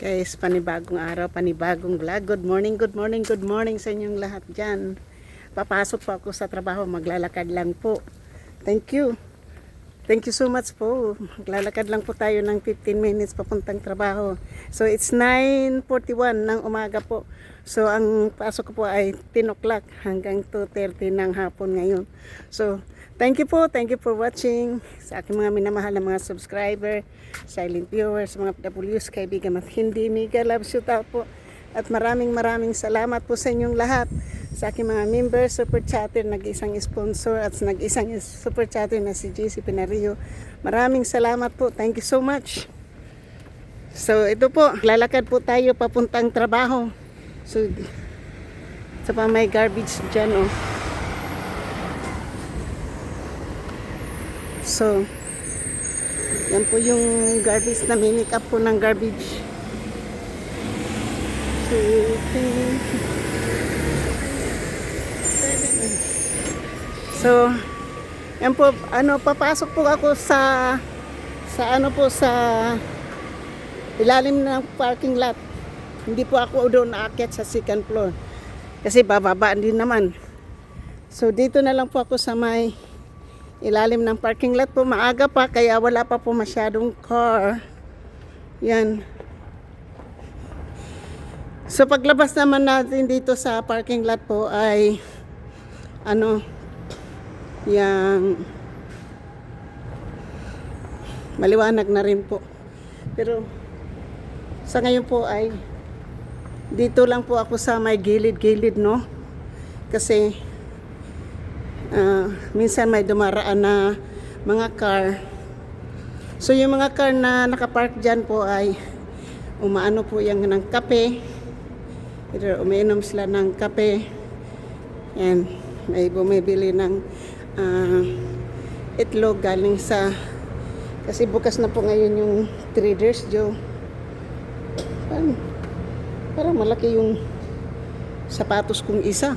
Guys, panibagong araw, panibagong vlog. Good morning, good morning, good morning sa inyong lahat dyan. Papasok po ako sa trabaho, maglalakad lang po. Thank you. Thank you so much po. Maglalakad lang po tayo ng 15 minutes papuntang trabaho. So, it's 9:41 ng umaga po. So, ang pasok ko po ay 10 o'clock hanggang 2:30 ng hapon ngayon. So, thank you po. Thank you for watching. Sa aking mga minamahal na mga subscriber, silent viewers, mga PWs, kaibigan at hindi, mega love shout out po. At maraming salamat po sa inyong lahat. Sa aking mga members, super chatter, nag-isang sponsor at nag-isang super chatter na si JC Pinario. Maraming salamat po. Thank you so much. So, ito po, lalakad po tayo papuntang trabaho. So, sa pa may garbage dyan, oh. So, yan po yung garbage na mimic up po ng garbage. So, yan po, papasok po ako sa ilalim ng parking lot. Hindi po ako doon aakyat sa second floor. Kasi bababa din naman. So, dito na lang po ako sa may ilalim ng parking lot po. Maaga pa, kaya wala pa po masyadong car. Yan. So, paglabas naman natin dito sa parking lot po ay yang maliwanag na rin po. Pero sa ngayon po ay dito lang po ako sa may gilid-gilid, no? Kasi minsan may dumaraan na mga car. So yung mga car na nakapark dyan po ay umaano po yung ng kape. Umiinom sila ng kape. And may bumibili ng itlog galing sa, kasi bukas na po ngayon yung Traders Joe. Parang malaki yung sapatos kong isa.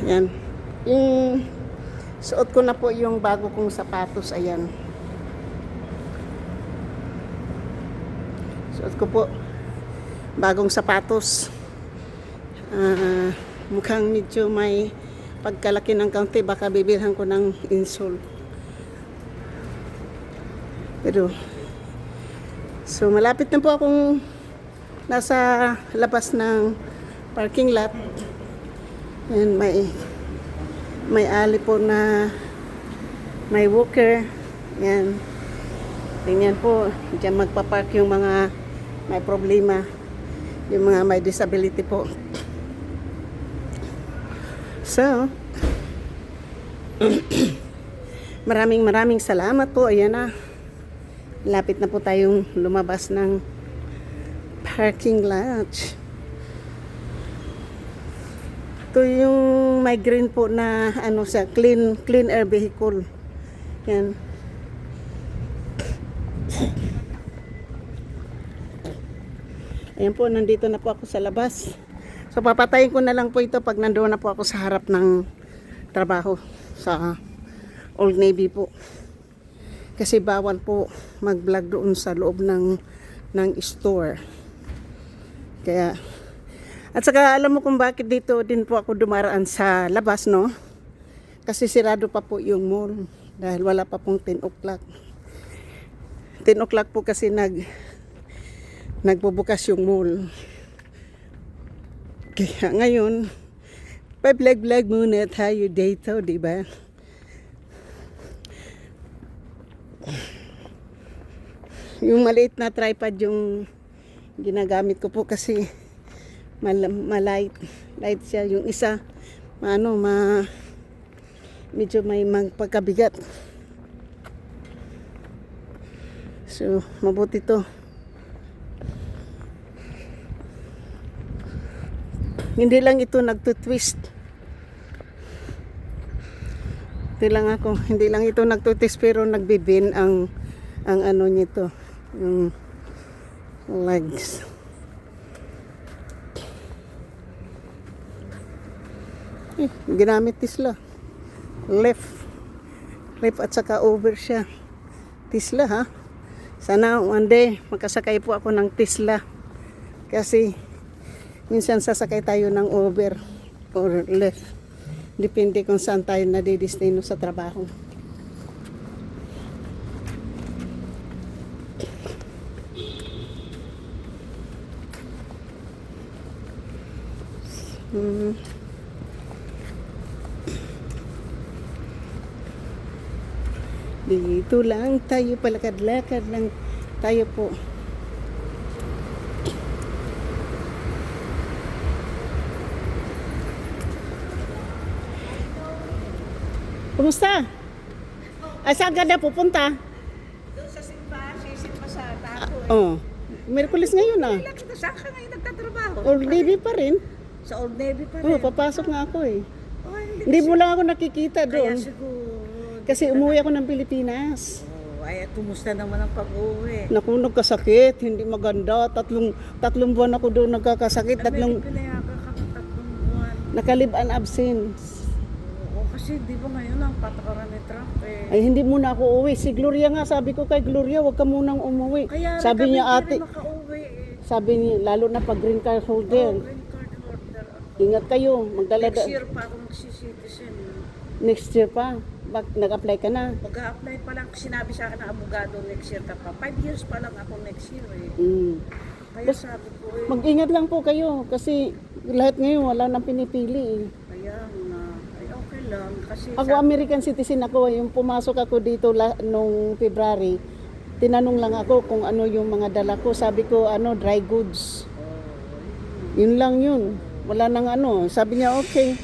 Yan. Yung suot ko na po yung bago kong sapatos. Ayan. Suot ko po bagong sapatos. Mukhang medyo may pagkalaki ng kaunti. Baka bibilhan ko ng insole. Pero so malapit na po akong nasa labas ng parking lot. And may ali po na may walker. Yan. Tingnan po, diyan magpapark yung mga may problema, yung mga may disability po. So, maraming salamat po. Ayan na. Lapit na po tayong lumabas ng parking lot. Ito yung may green po na sa clean air vehicle. Yan. Ayan po, nandito na po ako sa labas. So papatayin ko na lang po ito pag nandoon na po ako sa harap ng trabaho sa Old Navy po. Kasi bawal po mag-vlog doon sa loob ng store. Kaya, at saka alam mo kung bakit dito din po ako dumaraan sa labas, no? Kasi sirado pa po yung mall dahil wala pa pong 10 o'clock. 10 o'clock po kasi nagbubukas yung mall. Kaya ngayon, pa-vlog muna tayo dito, di ba? Yung maliit na tripod yung ginagamit ko po kasi light siya. Yung isa, medyo may magpagkabigat. So, mabuti to. Hindi lang ito nagtutwist. Hindi lang ito nagtutwist pero nagbibin ang nito, yung legs. Ginamit Tesla. Left at saka over siya. Tesla, ha? Sana one day makasakay po ako ng Tesla. Kasi minsan sasakay tayo ng Uber or Lyft. Depende kung saan tayo nadidestino sa trabaho. Dito lang tayo, palakad-lakad lang tayo po. Kumusta? Ay, saan ka na pupunta? Doon sa simbahan, sisimba sa tato eh. Oh, Miyerkules ngayon ah. Kailan kita, saan ka ngayon nagtatrabaho? Old Navy pa rin. Sa Old Navy pa rin. Oh, papasok nga ako eh. Oh, Hindi mo lang ako nakikita Kaya doon. siguro. Kasi umuwi ako ng Pilipinas. Oh, ay, kumusta naman ang pag-uwi? Naku, nagkasakit, hindi maganda. Tatlong buwan ako doon nagkakasakit. May pinayagan ka ng 3 buwan. Nakalib-an absence. Oo, kasi di ba ngayon ang patakaran ni Trump eh. Ay, hindi muna ako uwi. Si Gloria nga, sabi ko kay Gloria, huwag ka munang umuwi. Kaya Sabi niya ate, makauwi eh. sabi niya, lalo na pag green card Oh, holder, green card holder ako. ingat kayo, magdala Next year pa ako magsisitizen. next year pa. Nag-apply ka na. Mag-a-apply pa lang, sinabi sa akin ng abogado next year ka pa. 5 years pa lang ako next year eh. Kaya sabi ko eh. Mag-ingat lang po kayo kasi lahat ngayon wala nang pinipili eh. Kaya nga, ay okay lang. Kasi Ako American citizen ako, yung pumasok ako dito nung February, tinanong lang ako kung ano yung mga dala ko. Sabi ko, dry goods. Yun lang yun. Wala nang ano. Sabi niya, okay.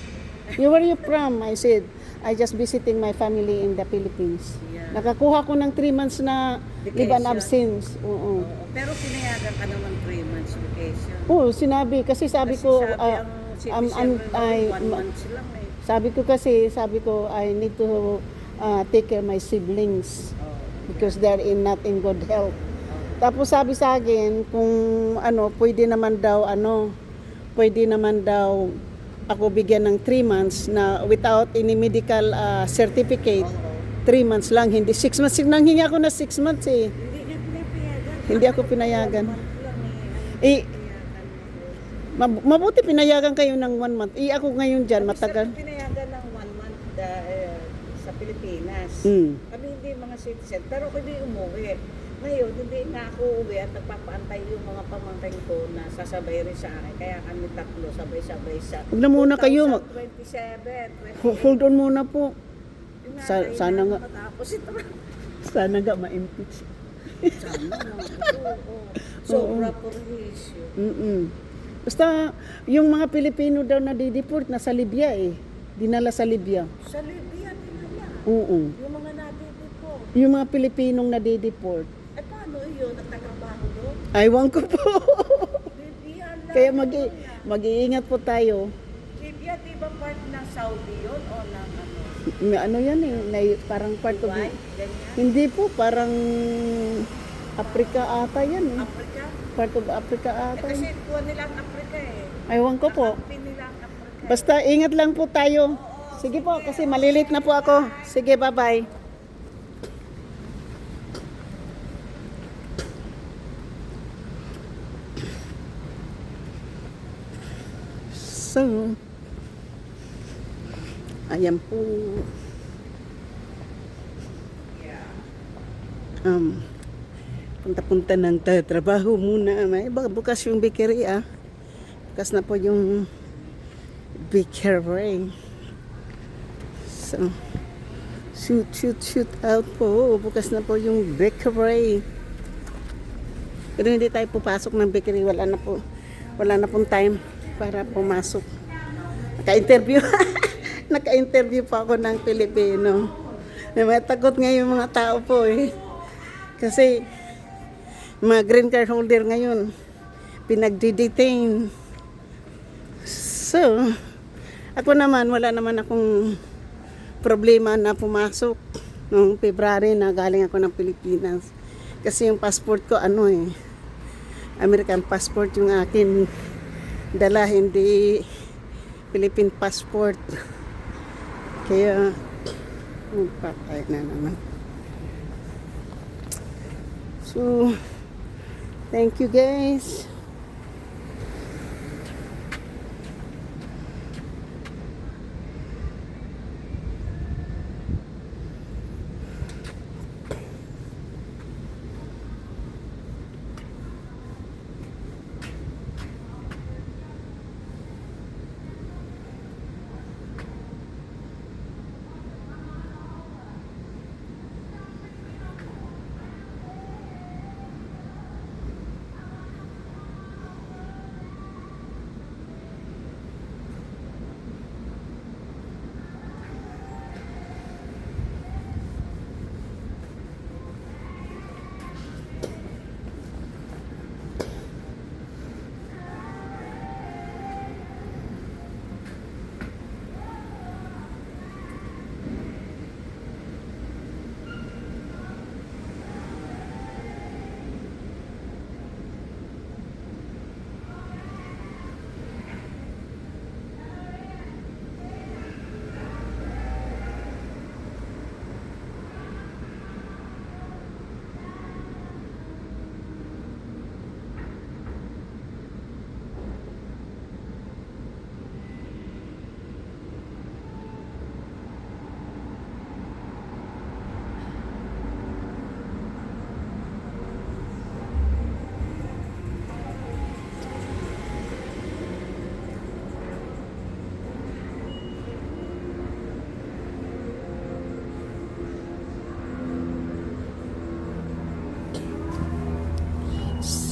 Where are you from? I said, I just visiting my family in the Philippines. Yeah. Nakakuha ko ng 3 months na leave and absence. Oo. Oo, pero pinayagan ka naman 3 months vacation. Oo, sinabi. Kasi sabi ko, ang citizen I- 1 month lang eh. sabi ko, I need to take care my siblings because they're not in good health. Tapos sabi sa akin, kung pwede naman daw ako bigyan ng 3 months na without any medical certificate. 3 months lang, hindi 6 months. Nanghingi ako na 6 months eh. Hindi niya pinapayagan. Hindi ako pinayagan. 1 month lang Eh, mabuti pinayagan kayo ng 1 month. Ako ngayon dyan, matagal. Kami pinayagan ng 1 month sa Pilipinas. Kami hindi mga citizen, pero hindi umuwi. Ngayon, hindi na ako uwi at nagpapaantay yung mga pamangkin ko na sasabay rin sa akin. Kaya kami tatlo sabay-sabay sa Huwag na muna kayo. 2027, 28. Hold on muna po. Yun nga, Sana nga. matapos ito. Sana nga ma-impeach. Sana nga. Oo. Sobra po issue. Basta, yung mga Pilipino daw na dideport, nasa Libya eh. Dinala sa Libya. Sa Libya, dinala. Oo. Yung mga natiti po. Yung mga Pilipinong na dideport. Eh, paano yun? Nagtatrabaho doon? Aywan ko po. Libya lang. Kaya mag-iingat po tayo. Libya, di ba part ng Saudi yun? O ng ano? May ano yan eh, parang part of Dubai? Ganyan? Hindi po, parang Africa ata yan eh. Africa? Part of Africa Eh, ata. kasi kuha nila ang Africa eh. Aywan ko po. Kakampi nila ang Africa. Basta ingat lang po tayo. Sige po, kasi malilit na po ako. Sige, bye-bye. So, ayan po. Punta-punta ng trabaho muna. May bukas yung bakery ah. Bukas na po yung bakery. So, shoot out po. Bukas na po yung bakery. Pero hindi tayo pupasok ng bakery. Wala na pong time para pumasok. Naka-interview. Naka-interview pa ako ng Pilipino. Takot nga yung mga tao po eh. Kasi mga green card holder ngayon pinagdi-detain. So, ako naman wala naman akong problema na pumasok noong February na galing ako ng Pilipinas. Kasi yung passport ko American passport yung akin dala, hindi Philippine passport. Kaya patay na naman. So, thank you guys.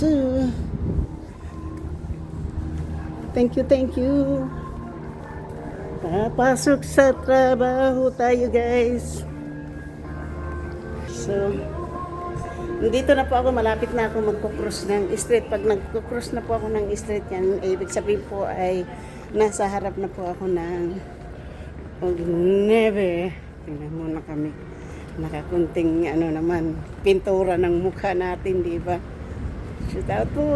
So, thank you, thank you. Papasok sa trabaho tayo guys. So, nandito na po ako, malapit na ako magkukross ng street. Pag nagkukross na po ako ng street yan, ibig sabihin po ay nasa harap na po ako ng Neve. Tingnan muna kami. Nakakunting naman, pintura ng mukha natin, di ba? Shout out po.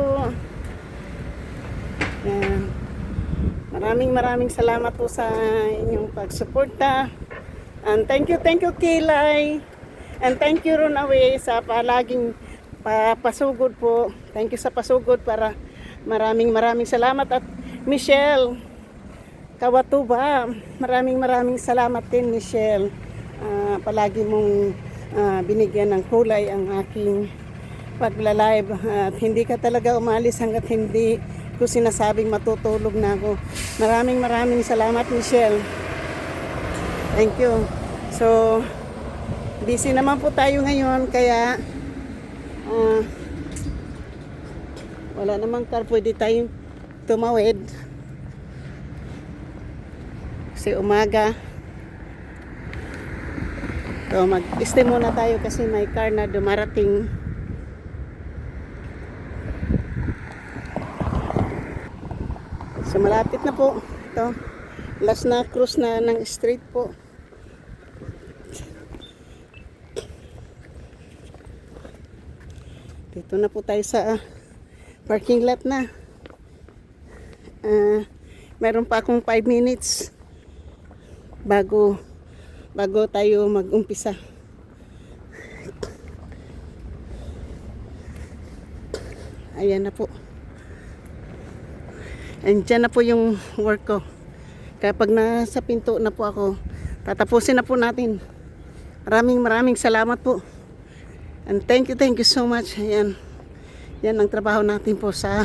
Maraming salamat po sa inyong pagsuporta. And thank you Kilay. And thank you Runaway sa palaging pasugod po. Thank you sa pasugod para maraming salamat. At Michelle Kawatuba, maraming salamat din Michelle. Palagi mong binigyan ng kulay ang aking pagla-live at hindi ka talaga umalis hanggat hindi ko sinasabing matutulog na ako. Maraming salamat Michelle. Thank you. So, busy naman po tayo ngayon kaya wala namang car, pwede tayong tumawid. Kasi umaga. So, mag-stay muna tayo kasi may car na dumarating. So, malapit na po. Ito. Last na cruise na ng street po. Dito na po tayo sa parking lot na. Meron pa akong 5 minutes bago tayo mag-umpisa. Ayan na po. Andyan na po yung work ko. Kapag nasa pinto na po ako, tatapusin na po natin. Maraming salamat po. And thank you so much. Ayan. Yan ang trabaho natin po sa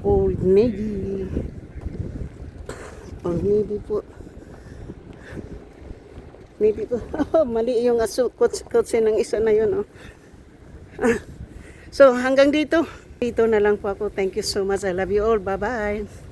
Old Navy. Old Navy po. Navy po. Oh, mali yung kotse ng isa na yun. Oh. So hanggang dito. Dito na lang po ako. Thank you so much. I love you all. Bye-bye.